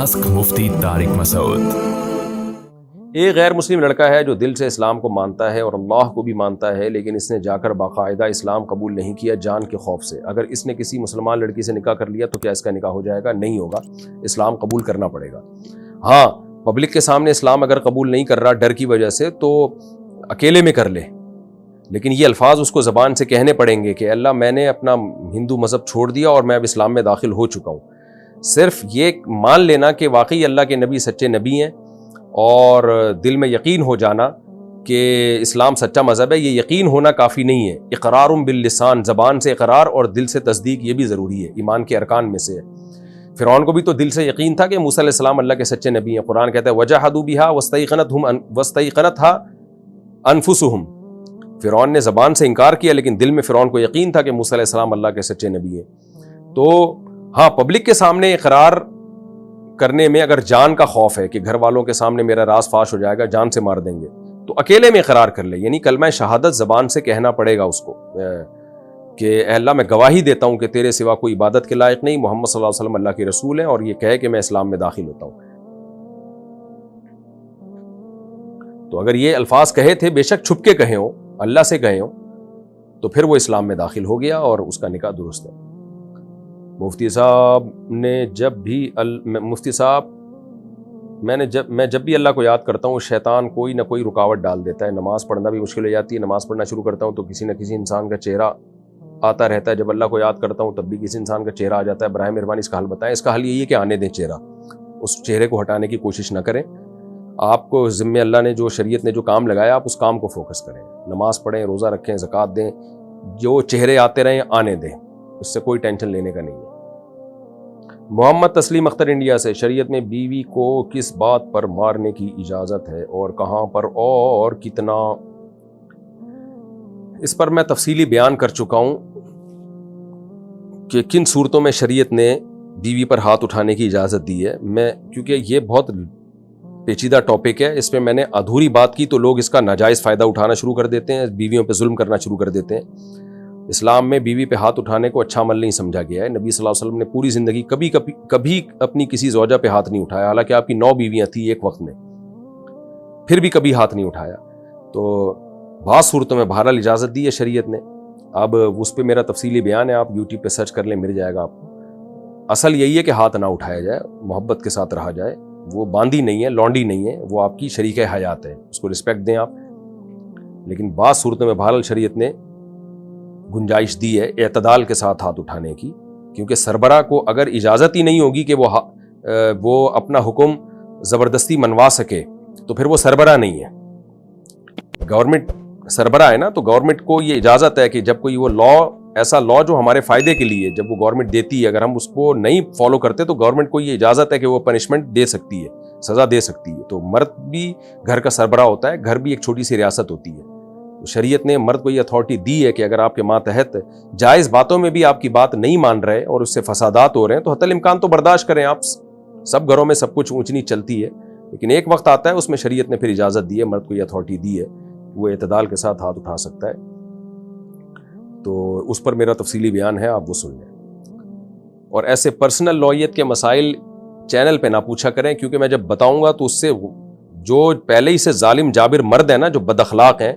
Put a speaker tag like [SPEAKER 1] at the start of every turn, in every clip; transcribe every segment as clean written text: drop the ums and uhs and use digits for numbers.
[SPEAKER 1] Ask मुफ्ती तारिक मसूद।
[SPEAKER 2] एक गैर मुस्लिम लड़का है जो दिल से इस्लाम को मानता है और अल्लाह को भी मानता है, लेकिन इसने जाकर बाकायदा इस्लाम कबूल नहीं किया जान के खौफ से। अगर इसने किसी मुसलमान लड़की से निकाह कर लिया तो क्या इसका निकाह हो जाएगा? नहीं होगा, इस्लाम कबूल करना पड़ेगा। हाँ, पब्लिक के सामने इस्लाम अगर कबूल नहीं कर रहा डर की वजह से तो अकेले में कर ले, लेकिन ये अल्फाज उसको ज़बान से कहने पड़ेंगे कि अल्लाह मैंने अपना हिंदू मज़हब छोड़ दिया और मैं अब इस्लाम में दाखिल हो चुका हूँ। सिर्फ ये मान लेना कि वाकई अल्लाह के नबी सच्चे नबी हैं और दिल में यकीन हो जाना कि इस्लाम सच्चा मज़हब है, ये यकीन होना काफ़ी नहीं है। इक़रारुम बिल लिसान, ज़बान से इक़रार और दिल से तस्दीक, ये भी ज़रूरी है, ईमान के अरकान में से है। फ़िरौन को भी तो दिल से यकीन था कि मूसा अलैहिस्सलाम अल्लाह के सच्चे नबी हैं। कुरान कहता है वजहदू बिहा वस्तैक़नतहा अनफुसुहुम। फ़िरौन ने ज़बान से इनकार किया, लेकिन दिल में फ़िरौन को यकीन था कि मूसा अलैहिस्सलाम अल्लाह के सच्चे नबी हैं। तो हाँ, पब्लिक के सामने इक़रार करने में अगर जान का खौफ है कि घर वालों के सामने मेरा राज फाश हो जाएगा, जान से मार देंगे, तो अकेले में इक़रार कर ले, यानी कलमा शहादत ज़बान से कहना पड़ेगा उसको कि अल्लाह मैं गवाही देता हूँ कि तेरे सिवा कोई इबादत के लायक नहीं, मोहम्मद सल्लल्लाहु अलैहि वसल्लम अल्लाह के रसूल हैं, और ये कहे कि मैं इस्लाम में दाखिल होता हूँ। तो अगर ये अल्फाज कहे थे, बेशक छुप के कहे हों, अल्लाह से कहे हों, तो फिर वो इस्लाम में दाखिल हो गया और उसका निकाह दुरुस्त है। मुफ्ती साहब ने मुफ्ती साहब मैं जब भी अल्लाह को याद करता हूँ, शैतान कोई ना कोई रुकावट डाल देता है। नमाज़ पढ़ना भी मुश्किल हो जाती है, नमाज़ पढ़ना शुरू करता हूँ तो किसी न किसी इंसान का चेहरा आता रहता है। जब अल्लाह को याद करता हूँ तब भी किसी इंसान का चेहरा आ जाता है। बराए मेहरबानी इसका हल बताएं। इसका हल यही है कि आने दें चेहरा, उस चेहरे को हटाने की कोशिश न करें। आपको ज़िम्मे अल्लाह ने जो शरीयत ने जो काम लगाया, आप उस काम को फोकस करें, नमाज़ पढ़ें, रोज़ा रखें, ज़कात दें, जो चेहरे आते रहें आने दें, इससे कोई टेंशन लेने का नहीं है। मोहम्मद तस्लीम अख्तर इंडिया से, शरीयत में बीवी को किस बात पर मारने की इजाज़त है और कहाँ पर और कितना? इस पर मैं तफसीली बयान कर चुका हूँ कि किन सूरतों में शरीयत ने बीवी पर हाथ उठाने की इजाज़त दी है। क्योंकि ये बहुत पेचीदा टॉपिक है, इस पर मैंने अधूरी बात की तो लोग इसका नाजायज़ फ़ायदा उठाना शुरू कर देते हैं, बीवियों पर जुल्म करना शुरू कर देते हैं। इस्लाम में बीवी पे हाथ उठाने को अच्छा अमल नहीं समझा गया है। नबी सल्लल्लाहु अलैहि वसल्लम ने पूरी ज़िंदगी कभी अपनी किसी ज़ौजा पे हाथ नहीं उठाया, हालांकि आपकी 9 बीवियाँ थी एक वक्त में, फिर भी कभी हाथ नहीं उठाया। तो बहुत सूरतों में बहरहाल इजाज़त दी है शरीयत ने। अब उस पर मेरा तफसीली बयान है, आप यूट्यूब पे सर्च कर लें, मिल जाएगा आपको। असल यही है कि हाथ ना उठाया जाए, मोहब्बत के साथ रहा जाए। वो बांदी नहीं है, लौंडी नहीं है, वो आपकी शरीके हयात है, उसको रिस्पेक्ट दें आप। लेकिन बाद सूरतों में बहरहाल शरीयत ने गुंजाइश दी है एतदाल के साथ हाथ उठाने की, क्योंकि सरबरा को अगर इजाज़त ही नहीं होगी कि वो अपना हुक्म ज़बरदस्ती मनवा सके तो फिर वो सरबरा नहीं है। गवर्नमेंट सरबरा है ना, तो गवर्नमेंट को ये इजाज़त है कि जब कोई वो ऐसा लॉ जो हमारे फ़ायदे के लिए जब वो गवर्नमेंट देती है, अगर हम उसको नहीं फॉलो करते तो गवर्नमेंट को ये इजाज़त है कि वो पनिशमेंट दे सकती है, सज़ा दे सकती है। तो मर्द भी घर का सरबरा होता है, घर भी एक छोटी सी रियासत होती है। तो शरीयत ने मर्द को ये अथॉरिटी दी है कि अगर आपके मातहत जायज़ बातों में भी आपकी बात नहीं मान रहे और उससे फसादात हो रहे हैं तो हतल इम्कान तो बर्दाश्त करें आप। सब घरों में सब कुछ ऊंच नीच चलती है, लेकिन एक वक्त आता है उसमें शरीयत ने फिर इजाज़त दी है, मर्द को ये अथॉरिटी दी है, वो एतदाल के साथ हाथ उठा सकता है। तो उस पर मेरा तफसीली बयान है, आप वो सुन लें। और ऐसे पर्सनल लॉयत के मसाइल चैनल पे ना पूछा करें, क्योंकि मैं जब बताऊंगा तो उससे जो पहले ही से जालिम जाबिर मर्द है ना, जो बदअखलाक हैं,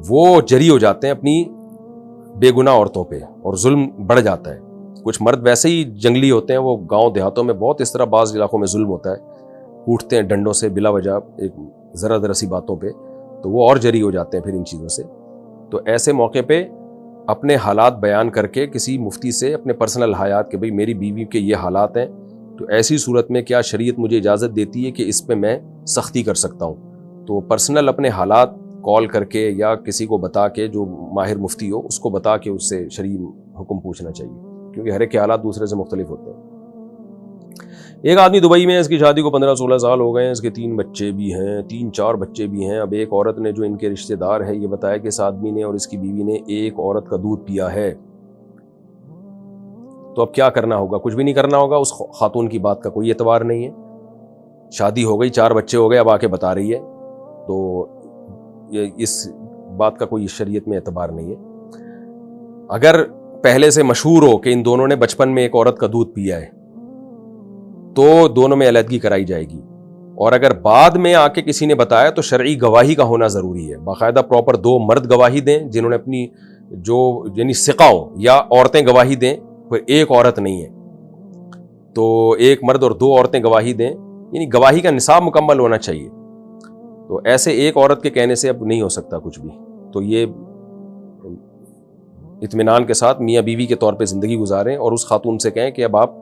[SPEAKER 2] वो जरी हो जाते हैं अपनी बेगुनाह औरतों पे और जुल्म बढ़ जाता है। कुछ मर्द वैसे ही जंगली होते हैं, वो गांव देहातों में बहुत इस तरह बाज़ इलाकों में जुल्म होता है, कूटते हैं डंडों से बिला वजह एक ज़रा सी बातों पे, तो वो और जरी हो जाते हैं फिर इन चीज़ों से। तो ऐसे मौके पे अपने हालात बयान करके किसी मुफ्ती से अपने पर्सनल हयात कि भाई मेरी बीवी के ये हालात हैं, तो ऐसी सूरत में क्या शरीयत मुझे इजाज़त देती है कि इस पे मैं सख्ती कर सकता हूँ। तो पर्सनल अपने हालात कॉल करके या किसी को बता के, जो माहिर मुफ्ती हो उसको बता के उससे शरीय हुक्म पूछना चाहिए, क्योंकि हर एक के हालात दूसरे से मुख्तलिफ होते हैं। एक आदमी दुबई में है, इसकी शादी को 15-16 साल हो गए हैं, इसके 3 बच्चे भी हैं, 3-4 बच्चे भी हैं। अब एक औरत ने जो इनके रिश्तेदार है ये बताया कि इस आदमी ने और इसकी बीवी ने एक औरत का दूध पिया है। तो अब क्या करना होगा? कुछ भी नहीं करना होगा, उस खातून की बात का कोई एतबार नहीं है। शादी हो गई, 4 बच्चे हो गए, अब आके बता रही है, तो इस बात का कोई शरीयत में एतबार नहीं है। अगर पहले से मशहूर हो कि इन दोनों ने बचपन में एक औरत का दूध पिया है تو دونوں میں علیحدگی کرائی جائے گی. اور اگر بعد میں آ کے کسی نے بتایا تو شرعی گواہی کا ہونا ضروری ہے. باقاعدہ پراپر 2 مرد گواہی دیں جنہوں نے اپنی جو یعنی ثقہ ہوں, یا عورتیں گواہی دیں, کوئی ایک عورت نہیں ہے تو ایک مرد اور 2 عورتیں گواہی دیں, یعنی گواہی کا نصاب مکمل ہونا چاہیے. تو ایسے ایک عورت کے کہنے سے اب نہیں ہو سکتا کچھ بھی. تو یہ اطمینان کے ساتھ میاں بیوی کے طور پہ زندگی گزاریں, اور اس خاتون سے کہیں کہ اب آپ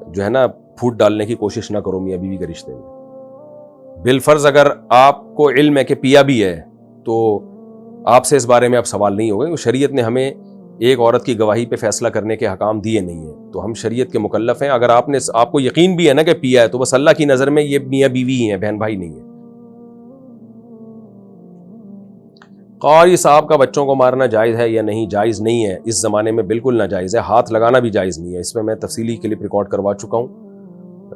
[SPEAKER 2] جو ہے نا پھوٹ ڈالنے کی کوشش نہ کرو میاں بیوی کے رشتے میں. بالفرض اگر آپ کو علم ہے کہ پیا بھی ہے تو آپ سے اس بارے میں اب سوال نہیں ہوگا. شریعت نے ہمیں ایک عورت کی گواہی پہ فیصلہ کرنے کے حکام دیے نہیں ہیں, تو ہم شریعت کے مکلف ہیں. اگر آپ کو یقین بھی ہے نا کہ پیا ہے تو بس اللہ کی نظر میں یہ میاں بیوی ہی ہیں, بہن بھائی نہیں ہیں. قاری صاحب کا بچوں کو مارنا جائز ہے یا نہیں؟ جائز نہیں ہے, اس زمانے میں بالکل ناجائز ہے. ہاتھ لگانا بھی جائز نہیں ہے. اس میں تفصیلی کلپ ریکارڈ کروا چکا ہوں,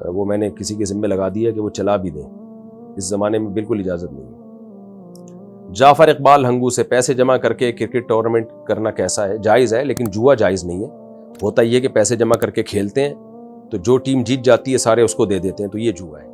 [SPEAKER 2] وہ میں نے کسی کے ذمہ لگا دیا کہ وہ چلا بھی دیں. اس زمانے میں بالکل اجازت نہیں ہے. جعفر اقبال ہنگو سے پیسے جمع کر کے کرکٹ ٹورنامنٹ کرنا کیسا ہے؟ جائز ہے, لیکن جوا جائز نہیں ہے. ہوتا یہ کہ پیسے جمع کر کے کھیلتے ہیں تو جو ٹیم جیت جاتی ہے سارے اس کو دے دیتے ہیں, تو یہ جوا ہے.